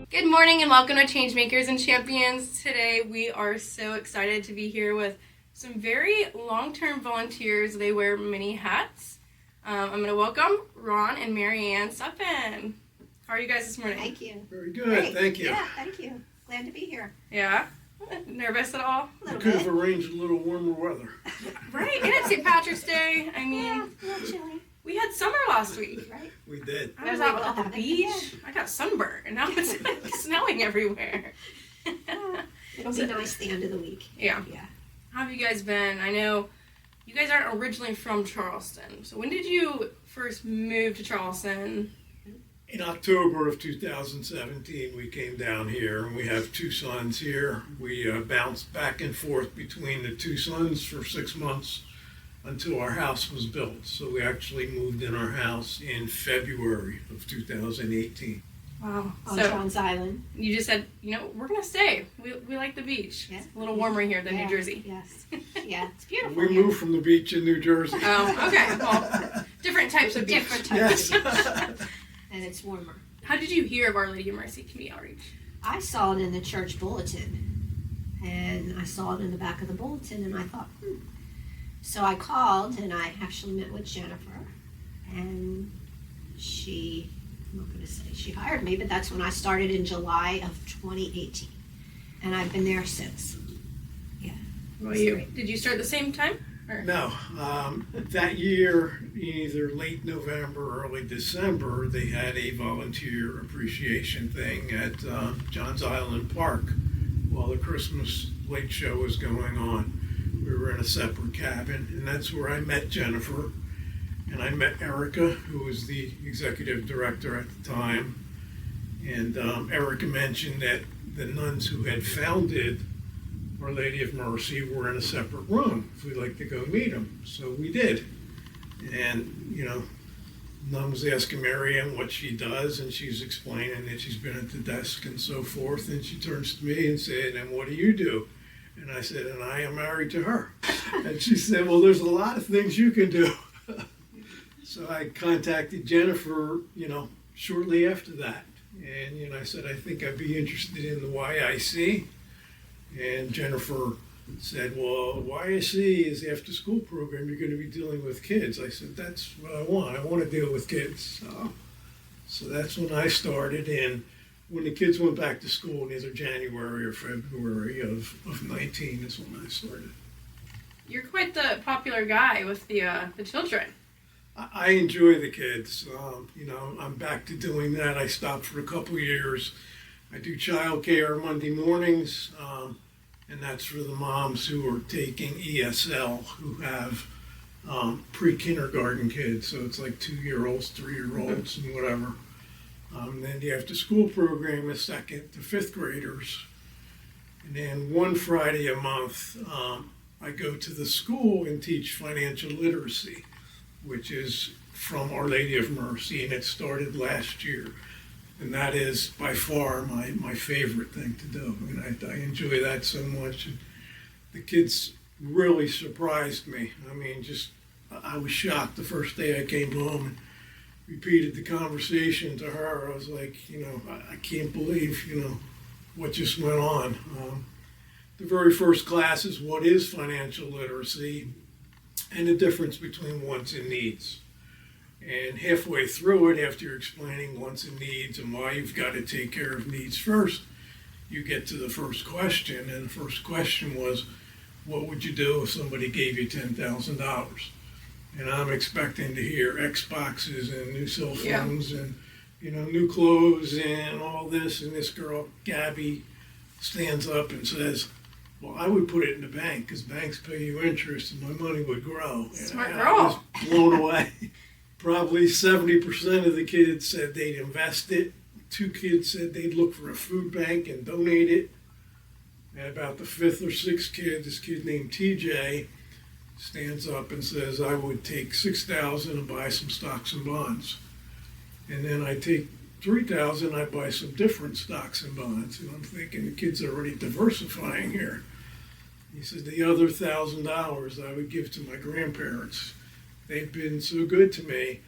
Good morning and welcome to Changemakers and Champions. Today we are so excited to be here with some very long-term volunteers. They wear many hats. I'm going to welcome Ron and Maryanne Suppin. How are you guys this morning? Thank you. Very good, Great. thank you. Yeah, thank you. Glad to be here. Yeah? Nervous at all? A little Could have bit. arranged a little warmer weather. Right, and it's St. Patrick's Day. I mean, Yeah, a little chilly, we had summer last week. right? We did. I was We out will at the have it beach. again. I got sunburned, and now it's like snowing everywhere. It'll be nice the end of the week. Yeah. Yeah. How have you guys been? I know you guys aren't originally from Charleston. So when did you first move to Charleston? In October of 2017, we came down here, and we have two sons here. We bounced back and forth between the two sons for 6 months until our house was built. So we actually moved in our house in February of 2018. Wow. On So John's Island. you just said, we're going to stay. We like the beach. Yeah. It's a little warmer here than Yeah, New Jersey. Yes. Yeah, it's beautiful. We here. moved from the beach in New Jersey. Oh, okay. Well, different types of beach. Different types. Yes. And it's warmer. How did you hear of Our Lady of Mercy Community Outreach? I saw it in the church bulletin. And I saw it in the back of the bulletin and I thought, So I called and I actually met with Jennifer. And I'm not going to say she hired me, but that's when I started in July of 2018. And I've been there since. Yeah. Well, It's great. did you start at the same time? Or? No, that year, either late November, early December, they had a volunteer appreciation thing at John's Island Park while the Christmas late show was going on. We were in a separate cabin, and that's where I met Jennifer, and I met Erica, who was the executive director at the time. And Erica mentioned that the nuns who had founded Our Lady of Mercy were in a separate room if we'd like to go meet them. So we did. And, Nun was asking Maryanne what she does, and she's explaining that she's been at the desk and so forth. And she turns to me and said, "And what do you do?" And I said, "And I am married to her." And she said, "Well, there's a lot of things you can do." So I contacted Jennifer, shortly after that. And, I said, "I think I'd be interested in the YIC." And Jennifer said, "Well, YSC is the after school program. You're going to be dealing with kids." I said, "That's what I want. I want to deal with kids." So that's when I started. And when the kids went back to school in either January or February of 19 is when I started. You're quite the popular guy with the children. I enjoy the kids. I'm back to doing that. I stopped for a couple of years. I do childcare Monday mornings, and that's for the moms who are taking ESL, who have pre-kindergarten kids. So it's like 2-year-olds, 3-year-olds, and whatever. Then the after-school program is 2nd to 5th graders. And then one Friday a month, I go to the school and teach financial literacy, which is from Our Lady of Mercy, and it started last year. And that is by far my favorite thing to do. And I enjoy that so much. And the kids really surprised me. I was shocked the first day I came home and repeated the conversation to her. I was like, I can't believe, what just went on. The very first class is what is financial literacy and the difference between wants and needs. And halfway through it, after you're explaining wants and needs and why you've got to take care of needs first, you get to the first question. And the first question was, what would you do if somebody gave you $10,000? And I'm expecting to hear Xboxes and new cell phones and, new clothes and all this. And this girl, Gabby, stands up and says, "Well, I would put it in the bank because banks pay you interest and my money would grow." Smart And girl. I was blown away. Probably 70% of the kids said they'd invest it. 2 kids said they'd look for a food bank and donate it. And about the 5th or 6th kid, this kid named TJ, stands up and says, "I would take $6,000 and buy some stocks and bonds. And then I take $3,000, I buy some different stocks and bonds." And I'm thinking, the kid's already diversifying here. He said, "The other $1,000 I would give to my grandparents. They've been so good to me,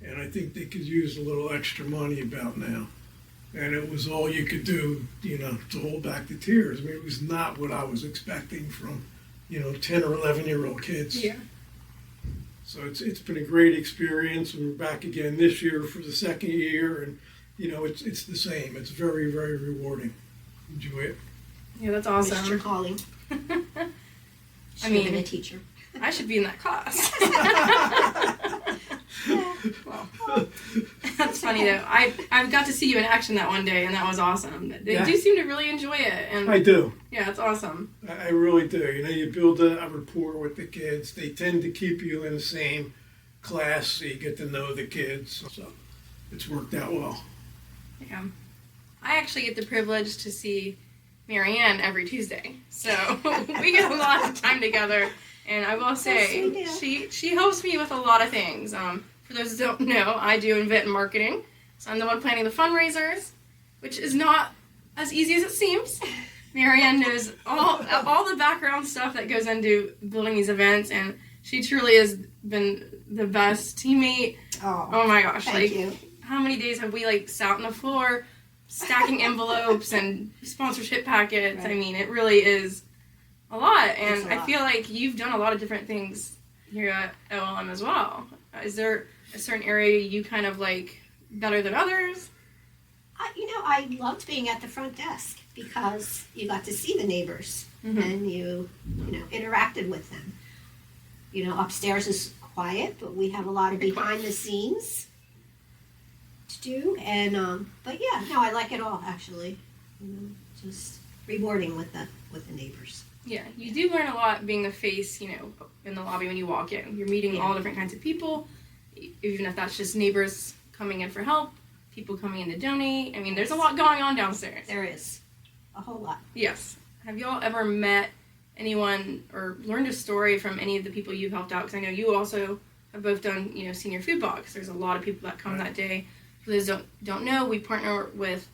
and I think they could use a little extra money about now." And it was all you could do, to hold back the tears. I mean, it was not what I was expecting from, 10 or 11-year-old kids. Yeah. So it's been a great experience, and we're back again this year for the second year, and it's the same. It's very, very rewarding. Enjoy it. Yeah, that's Missed your awesome. calling. I mean, Should have been a teacher. I should be in that class. Well, that's funny though. I got to see you in action that one day, and that was awesome. They Yeah. do seem to really enjoy it, and I do. yeah, it's awesome. I really do. You build a rapport with the kids. They tend to keep you in the same class, so you get to know the kids. So it's worked out well. Yeah, I actually get the privilege to see Maryanne every Tuesday, so we get a lot of time together. And I will say, Yes, we she helps me with a lot of things. For those who don't know, I do event marketing, so I'm the one planning the fundraisers, which is not as easy as it seems. Maryanne knows all the background stuff that goes into building these events, and she truly has been the best teammate. Oh my gosh! Thank you. How many days have we sat on the floor, stacking envelopes and sponsorship packets? Right. I mean, it really is a lot, and It's a lot. I feel like you've done a lot of different things here at OLM as well. Is there a certain area you kind of like better than others? I loved being at the front desk because you got to see the neighbors and you interacted with them. Upstairs is quiet, but we have a lot of behind the scenes to do. And but yeah, no, I like it all actually. Just rewarding with the neighbors. Yeah, you do learn a lot being the face, in the lobby when you walk in. You're meeting all different kinds of people, even if that's just neighbors coming in for help, people coming in to donate. I mean, there's a lot going on downstairs. There is a whole lot. Yes. Have y'all ever met anyone or learned a story from any of the people you've helped out? Because I know you also have both done, senior food box. There's a lot of people that come that day. For those who don't know, we partner with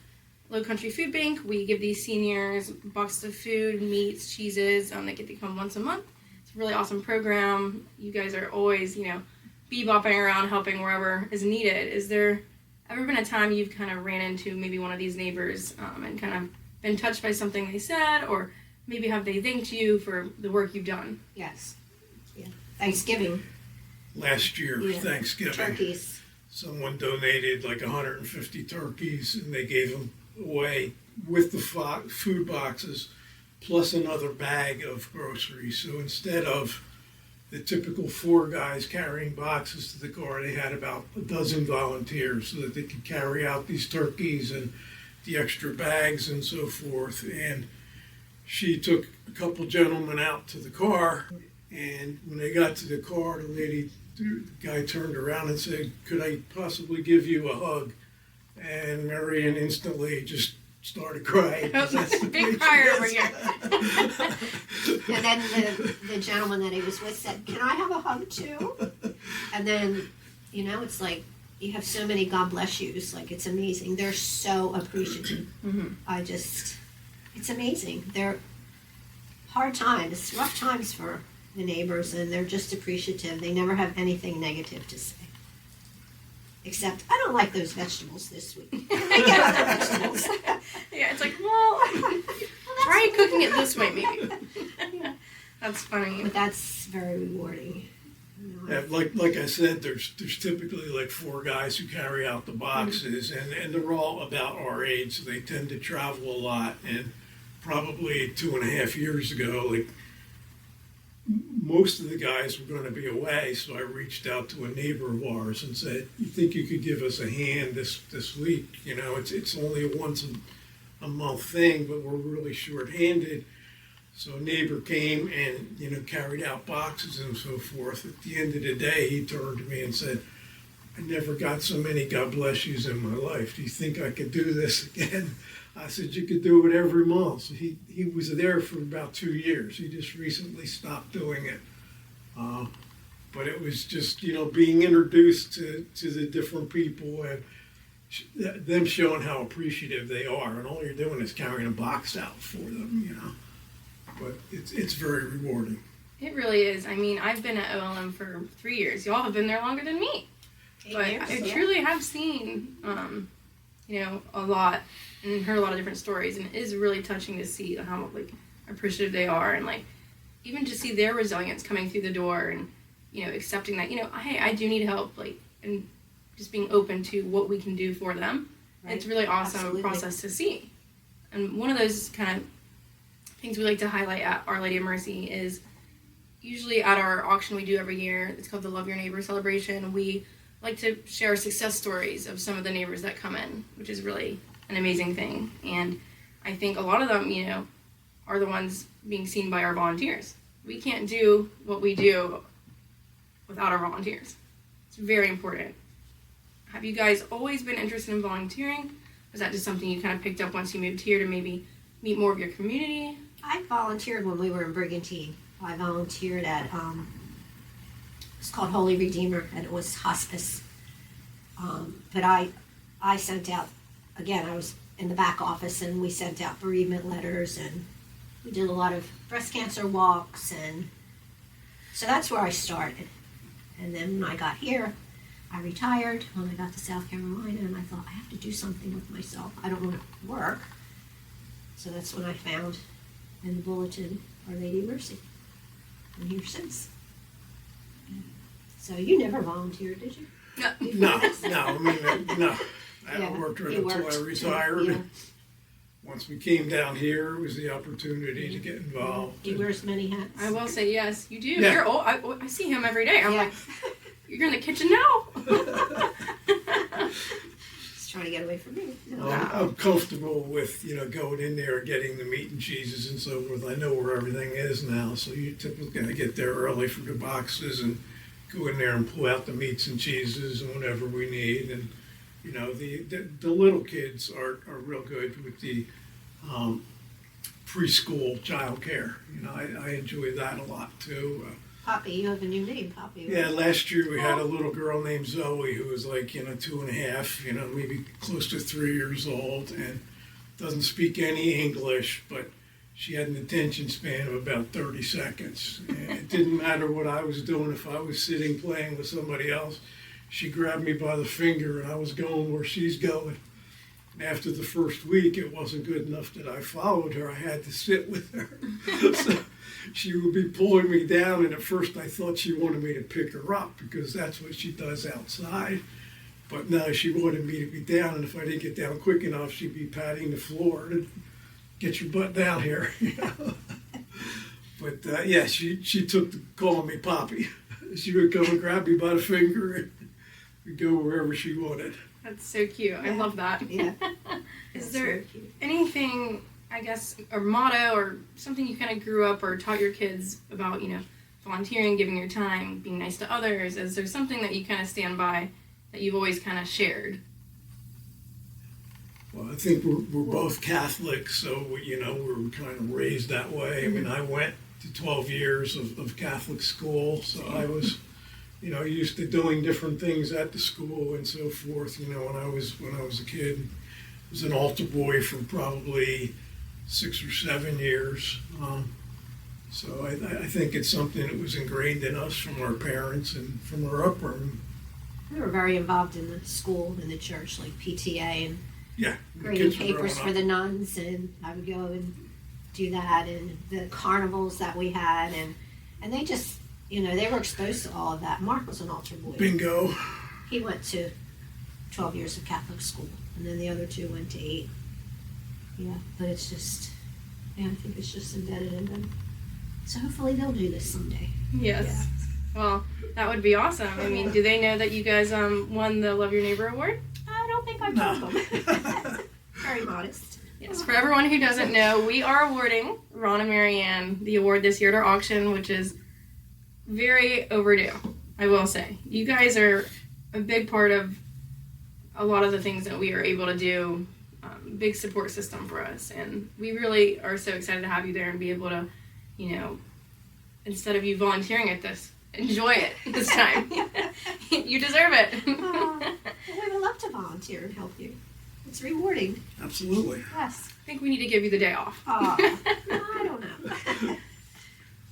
Low Country Food Bank. We give these seniors boxes of food, meats, cheeses. They get to come once a month. It's a really awesome program. You guys are always, bebopping around helping wherever is needed. Is there ever been a time you've kind of ran into maybe one of these neighbors and kind of been touched by something they said, or maybe have they thanked you for the work you've done? Yes. Yeah. Thanksgiving. Last year, Yeah. Thanksgiving, Turkeys. someone donated 150 turkeys, and they gave them away with the food boxes, plus another bag of groceries. So instead of the typical 4 guys carrying boxes to the car, they had about a dozen volunteers so that they could carry out these turkeys and the extra bags and so forth. And she took a couple gentlemen out to the car, and when they got to the car, the guy turned around and said, "Could I possibly give you a hug?" And Maryanne instantly just started crying. 'Cause that's the Big way she crier is. over here. And then the gentleman that he was with said, "Can I have a hug too?" And then, it's like you have so many God bless yous. It's amazing. They're so appreciative. It's amazing. They're hard times, rough times for the neighbors, and they're just appreciative. They never have anything negative to say. Except, I don't like those vegetables this week. I get other vegetables. Yeah, it's like, well, try cooking it this way, maybe. That's funny. But that's very rewarding. Yeah, like I said, there's typically 4 guys who carry out the boxes, and they're all about our age, so they tend to travel a lot. And probably 2.5 years ago, most of the guys were going to be away, so I reached out to a neighbor of ours and said, "You think you could give us a hand this week? It's only a once a month thing, but we're really short-handed." So a neighbor came and carried out boxes and so forth. At the end of the day, he turned to me and said, "I never got so many God bless yous in my life. Do you think I could do this again?" I said, "You could do it every month." So he was there for about 2 years. He just recently stopped doing it. But it was just, being introduced to the different people and them showing how appreciative they are. And all you're doing is carrying a box out for them, But it's very rewarding. It really is. I mean, I've been at OLM for 3 years. Y'all have been there longer than me. But I truly have seen a lot and heard a lot of different stories, and it is really touching to see how like appreciative they are, and like even to see their resilience coming through the door, and accepting that hey, I do need help, like, and just being open to what we can do for them. Right. It's really awesome. Absolutely. Process to see. And one of those kind of things we like to highlight at Our Lady of Mercy is usually at our auction we do every year. It's called the Love Your Neighbor celebration. We like to share success stories of some of the neighbors that come in, which is really an amazing thing. And I think a lot of them, are the ones being seen by our volunteers. We can't do what we do without our volunteers. It's very important. Have you guys always been interested in volunteering? Was that just something you kind of picked up once you moved here to maybe meet more of your community? I volunteered when we were in Brigantine. I volunteered at, it's called Holy Redeemer, and it was hospice. But I sent out, again, I was in the back office, and we sent out bereavement letters, and we did a lot of breast cancer walks, and so that's where I started. And then when I got here, I retired when I got to South Carolina, and I thought, I have to do something with myself. I don't want to work. So that's when I found in the bulletin Our Lady of Mercy. I'm here since. So you never volunteered, did you? No. No. I haven't worked right until I retired. Yeah. Once we came down here, it was the opportunity to get involved. He wears many hats. I will say yes, you do. Yeah. You're old. I see him every day. I'm like, you're in the kitchen now. He's trying to get away from me. No. I'm comfortable with going in there, getting the meat and cheeses and so forth. I know where everything is now, so you typically got to get there early for the boxes and go in there and pull out the meats and cheeses and whatever we need. And the little kids are real good with the preschool childcare. I enjoy that a lot too. Poppy, you have a new name, Poppy. Yeah, last year we had a little girl named Zoe who was like 2.5, maybe close to 3 years old, and doesn't speak any English, but she had an attention span of about 30 seconds. And it didn't matter what I was doing. If I was sitting playing with somebody else, she grabbed me by the finger and I was going where she's going. And after the first week, it wasn't good enough that I followed her. I had to sit with her. So she would be pulling me down, and at first I thought she wanted me to pick her up because that's what she does outside. But no, she wanted me to be down, and if I didn't get down quick enough, she'd be patting the floor and get your butt down here. But yeah, she took to calling me Poppy. She would come and grab me by the finger and we'd go wherever she wanted. That's so cute. Yeah. I love that. Yeah. Is there anything, I guess, or motto or something you kind of grew up or taught your kids about, volunteering, giving your time, being nice to others? Is there something that you kind of stand by that you've always kind of shared? Well, I think we're both Catholic, so we were kind of raised that way. I mean, I went to 12 years of Catholic school, so I was used to doing different things at the school and so forth. When I was a kid, I was an altar boy for probably 6 or 7 years. So I think it's something that was ingrained in us from our parents and from our upbringing. We were very involved in the school and the church, like PTA and yeah, grading papers for the nuns, and I would go and do that, and the carnivals that we had, and they just, they were exposed to all of that. Mark was an altar boy. Bingo. He went to 12 years of Catholic school, and then the other 2 went to 8. Yeah, but it's just, I think it's just embedded in them. So hopefully they'll do this someday. Yes. Yeah. Well, that would be awesome. I mean, do they know that you guys won the Love Your Neighbor Award? I don't think I've told them. Very modest. Yes, for everyone who doesn't know, we are awarding Ron and Maryanne the award this year at our auction, which is very overdue, I will say. You guys are a big part of a lot of the things that we are able to do, big support system for us, and we really are so excited to have you there and be able to, instead of you volunteering at this, enjoy it this time. You deserve it. We would love to volunteer and help you. It's rewarding. Absolutely. Yes. I think we need to give you the day off. I don't know.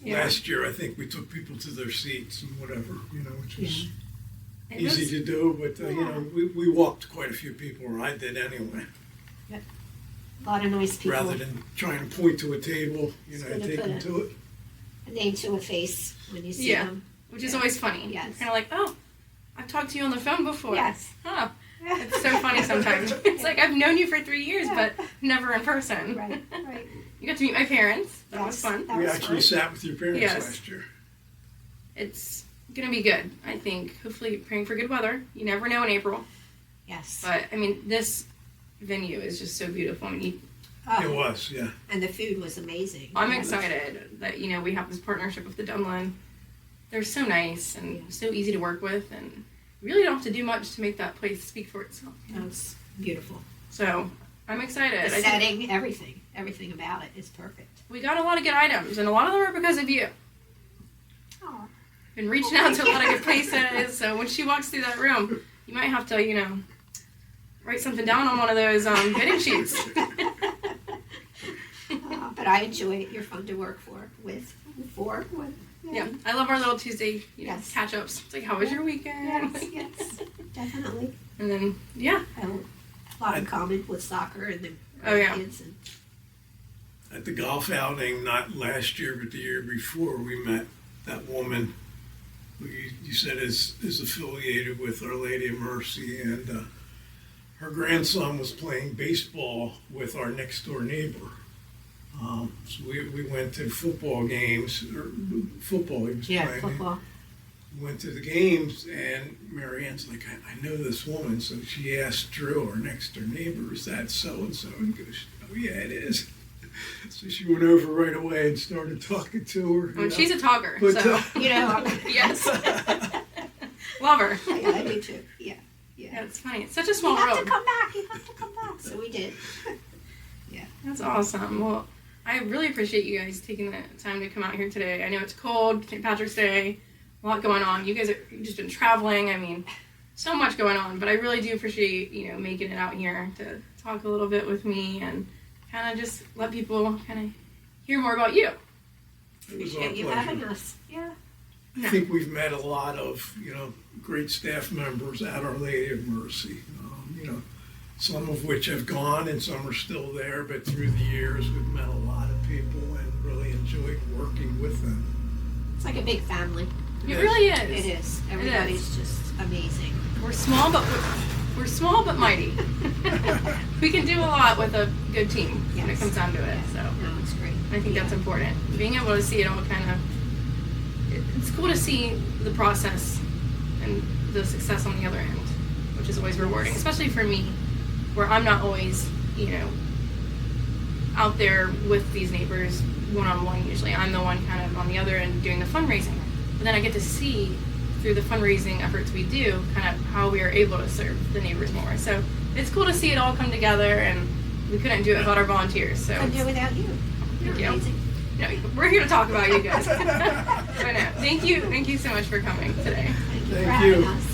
Yeah. Last year, I think we took people to their seats and whatever, which was easy to do, but you know, we walked quite a few people, or I did anyway. A lot of nice people. Rather than trying to point to a table, you know, It's take gonna them put to it. A name to a face when you see Yeah. them. Which is always funny. Yes. Kind of like, oh, I've talked to you on the phone before. Yes. Huh. It's so funny sometimes. It's like I've known you for 3 years, Yeah. but never in person. Right, right. You got to meet my parents. That was Yes. fun. That We was actually fun. sat with your parents Yes. last year. It's going to be good, I think. Hopefully praying for good weather. You never know in April. Yes. But, I mean, this venue is just so beautiful. I mean, It Oh, was, yeah. and the food was amazing. I'm Yes. excited that, you know, we have this partnership with the Dunlin. They're so nice and so easy to work with, and you really don't have to do much to make that place speak for itself. You know? That's beautiful. So, I'm excited. The I think setting, everything about it is perfect. we got a lot of good items, and a lot of them are because of you. Oh, Been reaching out to a lot of good places, so when she walks through that room, you might have to, you know, write something down on one of those bidding sheets. but I enjoy it. You're fun to work with. Yeah, I love our little Tuesday, you know, Yes. catch-ups. It's like, how was your weekend? Yes, definitely. And then, yeah. I have a lot in common with soccer and the Oh, yeah. kids. And At the golf outing, not last year, but the year before, we met that woman who you said is affiliated with Our Lady of Mercy, and her grandson was playing baseball with our next door neighbor. So we went to football games, or football he was yeah, playing. football. Went to the games, and Maryanne's like, I know this woman. So she asked Drew, our next door neighbor, is that so-and-so? And he goes, oh yeah, it is. So she went over right away and started talking to her. Well, she's a talker, But, so, You know, yes. Love her. yeah, I do too. Yeah. Yeah, it's funny. It's such a small You have world. to come back. You have to come back. So we did. That's awesome. Well, I really appreciate you guys taking the time to come out here today. I know it's cold, St. Patrick's Day, a lot going on. You guys have just been traveling. I mean, so much going on. But I really do appreciate, you know, making it out here to talk a little bit with me and kind of just let people kind of hear more about you. It was our Appreciate you pleasure. having us. Yeah. I think we've met a lot of, you know, great staff members at Our Lady of Mercy. You know, some of which have gone and some are still there, but through the years we've met a lot of people and really enjoyed working with them. It's like a big family. It really is. It is. Everybody's just amazing. We're small, but mighty. We can do a lot with a good team when it Yes. comes down to it. So. No, it's great. I think that's important. Being able to see it all kind of, it's cool to see the process and the success on the other end, which is always rewarding, especially for me, where I'm not always, you know, out there with these neighbors one-on-one usually. I'm the one kind of on the other end doing the fundraising. But then I get to see through the fundraising efforts we do kind of how we are able to serve the neighbors more. So it's cool to see it all come together, and we couldn't do it without our volunteers. So Couldn't do it without you. You're Thank you. amazing. no, we're here to talk about you guys. But no, thank you so much for coming today. Thank you for Thank having you. us.